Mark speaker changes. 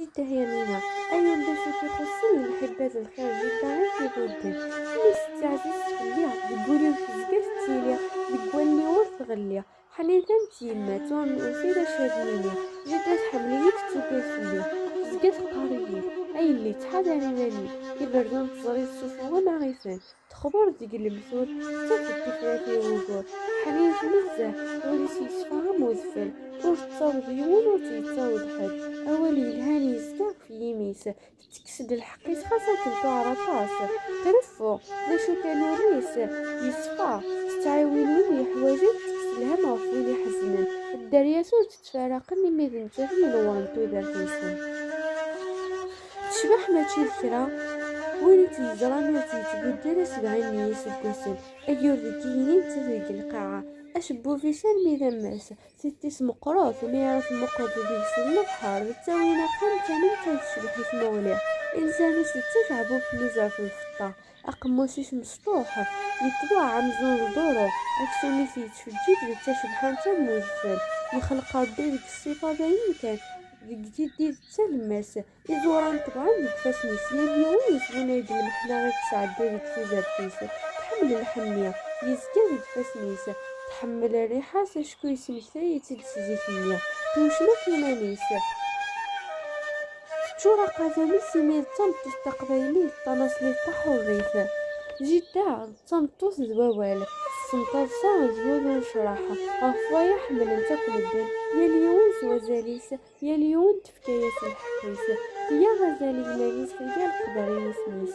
Speaker 1: جدة هي مينا أيون باش كيخصني نحب هذا الخير جدا غير كيبدل ملي ستي عزيز فيا تقولي وش زقات تيليا تقولي ورث غليا حنين تمتي يماتون وسيدة شادنينيا جدة تحملي كتوكي فيا زقات قاريين أي اللي تحضري ماني يبردون تزري السوسو وما غيسان تخبر ديك المثول تفدي فرافي وقور حنين بزاف وليتي يسفهم وذفل ور تصاوض يمون ور تيتصاوض حد أولي الهاني يزكى في يميس تكسد الحقيس خاصة كنتو عرطاس ترفو ذا شو كانوا ريس يصفى تتعاون وين يحواجن تكسد الهم وفين يحزنن الدرياسو تتفارقني ميدن تافي لوانتو دارتنسن تشبح ماشي الكرا وين تيزرا ما تيتبدل 70 يسقسن أيور ذكيين تذيق القاعة أشبو في سلمي ذماس ستيس مقراث ما يعرف مقرض ذيك البحر تساوينا خمسة من تشبح اسموليه إنسان ستتعبو في نزع في الفطة أقموشيش مسطوح يتبع عمزون الدورو أكسومي تيتفجيد تشبحان تموزفل يخلق ربي ذيك الصفة باين كان ذيك جديد تلمس إزوران طبعا ذيك فاسنيس يليون يسبونا يد المحنا غير تسعدي ذيك تيزارتيس تحمل الحنية يزكى ذيك فاسنيس تحمل الريحة ساشكو يسمكتاي تدسزيكية توشنا كيمانيس تشورا قادمي سيميل تمطوس تقبايلي طناس لي طاحو الريف جدا تمطوس زواوال السنطرسة زوالو شراحة غفايا حمل نتاكل الدين يا اليوم سوازاليس يا اليوم تفكاياس الحقيس يا غزالي مانيس يا القدر يسميس